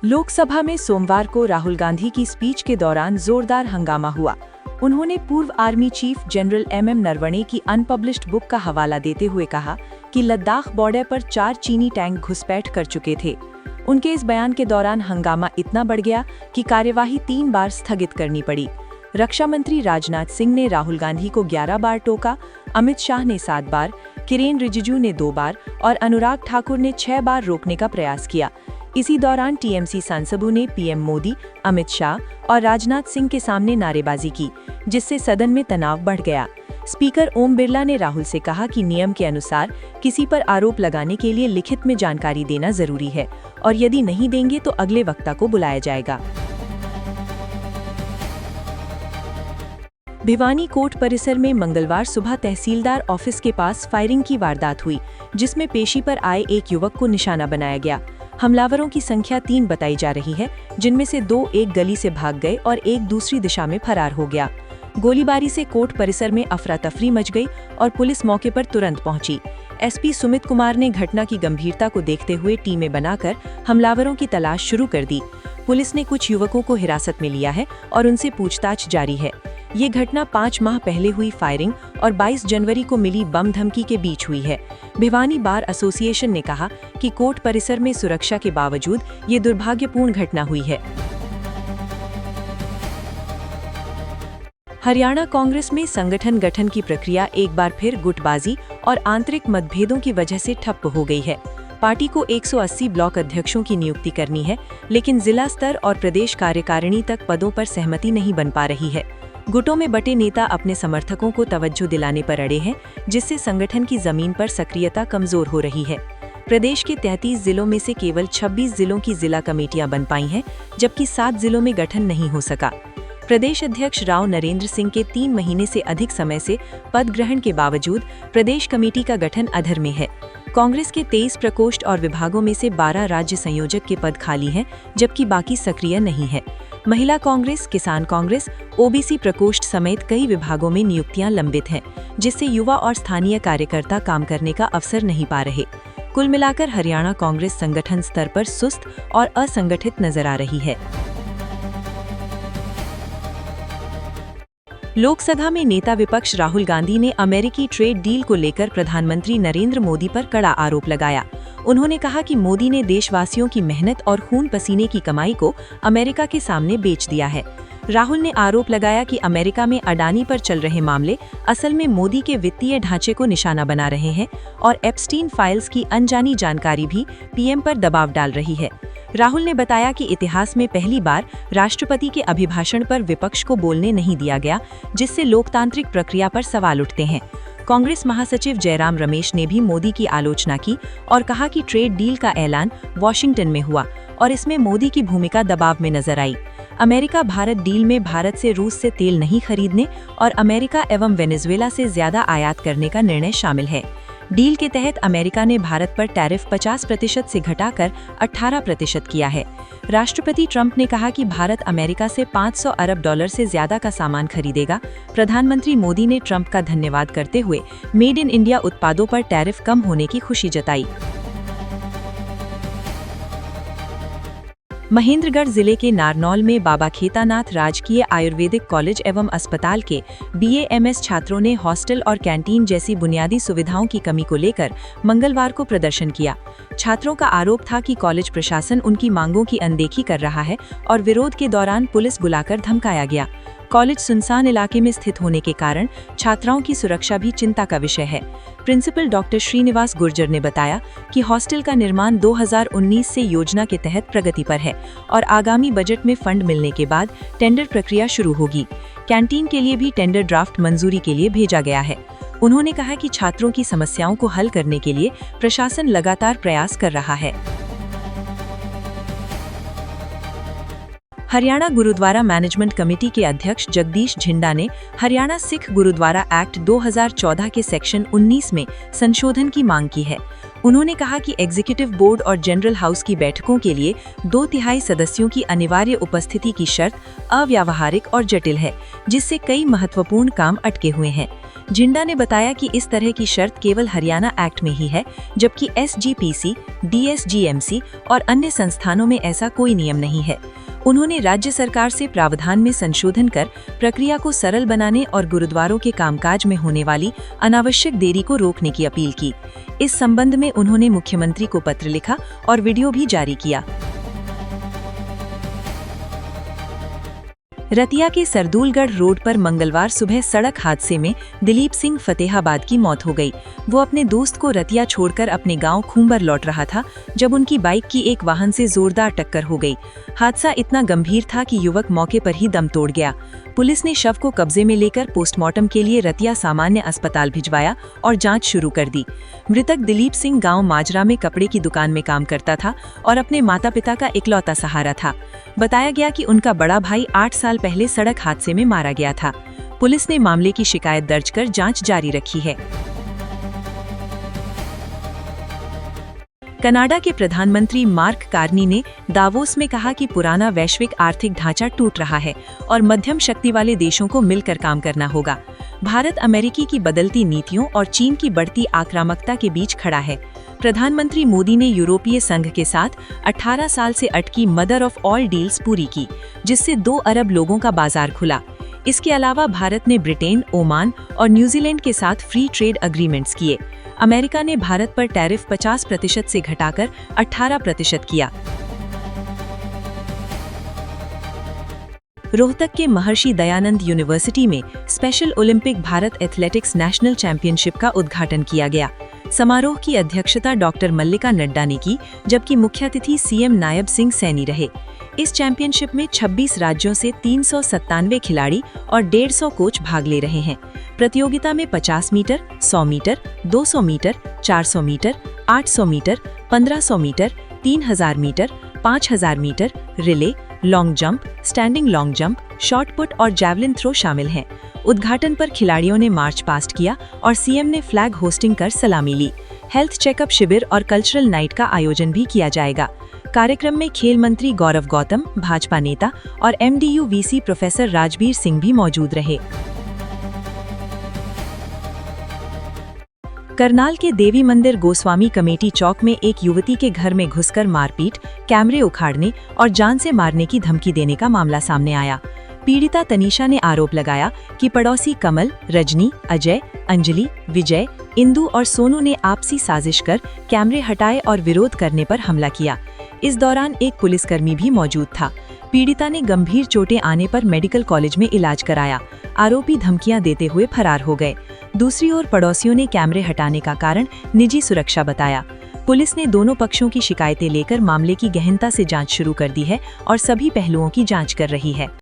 लोकसभा में सोमवार को राहुल गांधी की स्पीच के दौरान जोरदार हंगामा हुआ। उन्होंने पूर्व army chief general M Naravane की अनपब्लिश्ड बुक का हवाला देते हुए कहा कि लद्दाख बॉर्डर पर 4 चीनी टैंक घुसपैठ कर चुके थे। उनके इस बयान के दौरान हंगामा इतना बढ़ गया कि कार्यवाही 3 बार स्थगित करनी पड़ी। रक्षा मंत्री राजनाथ सिंह ने राहुल गांधी को 11 बार टोका, अमित शाह ने 7 बार, किरेन रिजिजू ने 2 बार और अनुराग ठाकुर ने 6 बार रोकने का प्रयास किया। इसी दौरान टीएमसी सांसदों ने पीएम मोदी, अमित शाह और राजनाथ सिंह के सामने नारेबाजी की, जिससे सदन में तनाव बढ़ गया। स्पीकर ओम बिरला ने राहुल से कहा कि नियम के अनुसार किसी पर आरोप लगाने के लिए लिखित में जानकारी देना जरूरी है और यदि नहीं देंगे तो अगले वक्ता को बुलाया जाएगा। भिवानी कोर्ट परिसर में मंगलवार सुबह तहसीलदार ऑफिस के पास फायरिंग की वारदात हुई, जिसमें पेशी पर आए एक युवक को निशाना बनाया गया। हमलावरों की संख्या 3 बताई जा रही है, जिनमें से 2 एक गली से भाग गए और एक दूसरी दिशा में फरार हो गया। गोलीबारी से कोर्ट परिसर में अफरा तफरी मच गई और पुलिस मौके पर तुरंत पहुंची। एसपी सुमित कुमार ने घटना की गंभीरता को देखते हुए टीमें बनाकर हमलावरों की तलाश शुरू कर दी। पुलिस ने कुछ युवकों को हिरासत में लिया है और उनसे पूछताछ जारी है। ये घटना 5 माह पहले हुई फायरिंग और 22 जनवरी को मिली बम धमकी के बीच हुई है। भिवानी बार एसोसिएशन ने कहा कि कोर्ट परिसर में सुरक्षा के बावजूद ये दुर्भाग्यपूर्ण घटना हुई है। हरियाणा कांग्रेस में संगठन गठन की प्रक्रिया एक बार फिर गुटबाजी और आंतरिक मतभेदों की वजह से ठप्प हो गई है। पार्टी को 180 ब्लॉक अध्यक्षों की नियुक्ति करनी है, लेकिन जिला स्तर और प्रदेश कार्यकारिणी तक पदों पर सहमति नहीं बन पा रही है। गुटों में बटे नेता अपने समर्थकों को तवज्जो दिलाने पर अड़े हैं, जिससे संगठन की जमीन पर सक्रियता कमजोर हो रही है। प्रदेश के 33 जिलों में से केवल 26 जिलों की जिला कमेटियां बन पाई हैं, जबकि 7 जिलों में गठन नहीं हो सका। प्रदेश अध्यक्ष राव नरेंद्र सिंह के 3 महीने से अधिक समय से पद ग्रहण के बावजूद प्रदेश कमेटी का गठन अधर में है। कांग्रेस के 23 प्रकोष्ठ और विभागों में से 12 राज्य संयोजक के पद खाली हैं, जबकि बाकी सक्रिय नहीं है। महिला कांग्रेस, किसान कांग्रेस, ओबीसी प्रकोष्ठ समेत कई विभागों में नियुक्तियां लंबित हैं, जिससे युवा और स्थानीय कार्यकर्ता काम करने का अवसर नहीं पा रहे। कुल मिलाकर हरियाणा कांग्रेस संगठन स्तर पर सुस्त और असंगठित नजर आ रही है। लोकसभा में नेता विपक्ष राहुल गांधी ने अमेरिकी ट्रेड डील को लेकर प्रधानमंत्री नरेंद्र मोदी पर कड़ा आरोप लगाया। उन्होंने कहा कि मोदी ने देशवासियों की मेहनत और खून पसीने की कमाई को अमेरिका के सामने बेच दिया है। राहुल ने आरोप लगाया कि अमेरिका में अडानी पर चल रहे मामले असल में मोदी के वित्तीय ढांचे को निशाना बना रहे हैं और एप्स्टीन फाइल्स की अनजानी जानकारी भी पीएम पर दबाव डाल रही है। राहुल ने बताया कि इतिहास में पहली बार राष्ट्रपति के अभिभाषण पर विपक्ष को बोलने नहीं दिया गया, जिससे लोकतांत्रिक प्रक्रिया पर सवाल उठते हैं। कांग्रेस महासचिव जयराम रमेश ने भी मोदी की आलोचना की और कहा कि ट्रेड डील का ऐलान वॉशिंगटन में हुआ और इसमें मोदी की भूमिका दबाव में नजर आई। अमेरिका भारत डील में भारत से रूस से तेल नहीं खरीदने और अमेरिका एवं वेनेजुएला से ज्यादा आयात करने का निर्णय शामिल है। डील के तहत अमेरिका ने भारत पर टैरिफ 50% से घटाकर 18% किया है। राष्ट्रपति ट्रंप ने कहा कि भारत अमेरिका से $500 अरब से ज्यादा का सामान खरीदेगा। प्रधानमंत्री मोदी ने ट्रंप का धन्यवाद करते हुए मेड इन इंडिया उत्पादों पर टैरिफ कम होने की खुशी जताई। महेंद्रगढ़ जिले के नारनौल में बाबा खेतानाथ राजकीय आयुर्वेदिक कॉलेज एवं अस्पताल के BA-MS छात्रों ने हॉस्टल और कैंटीन जैसी बुनियादी सुविधाओं की कमी को लेकर मंगलवार को प्रदर्शन किया। छात्रों का आरोप था कि कॉलेज प्रशासन उनकी मांगों की अनदेखी कर रहा है और विरोध के दौरान पुलिस बुलाकर धमकाया गया। कॉलेज सुनसान इलाके में स्थित होने के कारण छात्राओं की सुरक्षा भी चिंता का विषय है। प्रिंसिपल डॉक्टर श्रीनिवास गुर्जर ने बताया कि हॉस्टल का निर्माण 2019 से योजना के तहत प्रगति पर है और आगामी बजट में फंड मिलने के बाद टेंडर प्रक्रिया शुरू होगी। कैंटीन के लिए भी टेंडर ड्राफ्ट मंजूरी के लिए भेजा गया है। उन्होंने कहा कि छात्रों की समस्याओं को हल करने के लिए प्रशासन लगातार प्रयास कर रहा है। हरियाणा गुरुद्वारा मैनेजमेंट कमेटी के अध्यक्ष जगदीश झिंडा ने हरियाणा सिख गुरुद्वारा एक्ट 2014 के सेक्शन 19 में संशोधन की मांग की है। उन्होंने कहा कि एग्जीक्यूटिव बोर्ड और जनरल हाउस की बैठकों के लिए 2/3 सदस्यों की अनिवार्य उपस्थिति की शर्त अव्यावहारिक और जटिल है, जिससे कई महत्वपूर्ण काम अटके हुए हैं। जिंडा ने बताया कि इस तरह की शर्त केवल हरियाणा एक्ट में ही है, जबकि SGPC, DSGMC और अन्य संस्थानों में ऐसा कोई नियम नहीं है। उन्होंने राज्य सरकार से प्रावधान में संशोधन कर प्रक्रिया को सरल बनाने और गुरुद्वारों के कामकाज में होने वाली अनावश्यक देरी को रोकने की अपील की। इस संबंध में उन्होंने मुख्यमंत्री को पत्र लिखा और वीडियो भी जारी किया। रतिया के सरदूलगढ़ रोड पर मंगलवार सुबह सड़क हादसे में दिलीप सिंह फतेहाबाद की मौत हो गई। वो अपने दोस्त को रतिया छोड़कर अपने गांव खूंबर लौट रहा था जब उनकी बाइक की एक वाहन से जोरदार टक्कर हो गई। हादसा इतना गंभीर था कि युवक मौके पर ही दम तोड़ गया। पुलिस ने शव को कब्जे में लेकर पोस्टमार्टम के लिए रतिया सामान्य अस्पताल भिजवाया और जांच शुरू कर दी। मृतक दिलीप सिंह गांव माजरा में कपड़े की दुकान में काम करता था और अपने माता पिता का इकलौता सहारा था। बताया गया कि उनका बड़ा भाई 8 साल पहले सड़क हादसे में मारा गया था। पुलिस ने मामले की शिकायत दर्ज कर जांच जारी रखी है। कनाडा के प्रधानमंत्री मार्क कार्नी ने दावोस में कहा कि पुराना वैश्विक आर्थिक ढांचा टूट रहा है और मध्यम शक्ति वाले देशों को मिलकर काम करना होगा। भारत अमेरिकी की बदलती नीतियों और चीन की बढ़ती आक्रामकता के बीच खड़ा है। प्रधानमंत्री मोदी ने यूरोपीय संघ के साथ 18 साल से अटकी मदर ऑफ ऑल डील्स पूरी की, जिससे 2 अरब लोगों का बाजार खुला। इसके अलावा भारत ने ब्रिटेन, ओमान और न्यूजीलैंड के साथ फ्री ट्रेड एग्रीमेंट्स किए। अमेरिका ने भारत पर टैरिफ 50% से घटाकर 18% किया। रोहतक के महर्षि दयानंद यूनिवर्सिटी में special Olympic Bharat athletics national championship का उद्घाटन किया गया। समारोह की अध्यक्षता डॉक्टर मल्लिका नड्डा ने की, जबकि मुख्य अतिथि CM नायब सिंह सैनी रहे। इस चैंपियनशिप में 26 राज्यों से 397 खिलाड़ी और 150 कोच भाग ले रहे हैं। प्रतियोगिता में 50 metre, 100 metre, 200 metre, 400 metre, 800 metre, 1500 metre, 3000 metre, 5000 metre, relay, long jump, standing long jump, shot put और जैवलिन थ्रो शामिल हैं। उद्घाटन पर खिलाड़ियों ने मार्च पास्ट किया और CM ने फ्लैग होस्टिंग कर सलामी ली। हेल्थ चेकअप शिविर और कल्चरल नाइट का आयोजन भी किया जाएगा। कार्यक्रम में खेल मंत्री गौरव गौतम, भाजपा नेता और MDU VC professor Rajbir Singh भी मौजूद रहे। करनाल के देवी मंदिर गोस्वामी कमेटी चौक में एक युवती के घर में घुसकर मारपीट, कैमरे उखाड़ने और जान से मारने की धमकी देने का मामला सामने आया। पीड़िता तनीषा ने आरोप लगाया कि पड़ोसी कमल, रजनी, अजय, अंजलि, विजय, इंदु और सोनू ने आपसी साजिश कर कैमरे हटाए और विरोध करने पर हमला किया। इस दौरान एक पुलिसकर्मी भी मौजूद था। पीड़िता ने गंभीर चोटें आने पर मेडिकल कॉलेज में इलाज कराया। आरोपी धमकियां देते हुए फरार हो गए। दूसरी ओर पड़ोसियों ने कैमरे हटाने का कारण निजी सुरक्षा बताया। पुलिस ने दोनों पक्षों की शिकायतें लेकर मामले की गहनता से जांच शुरू कर दी है और सभी पहलुओं की जांच कर रही है।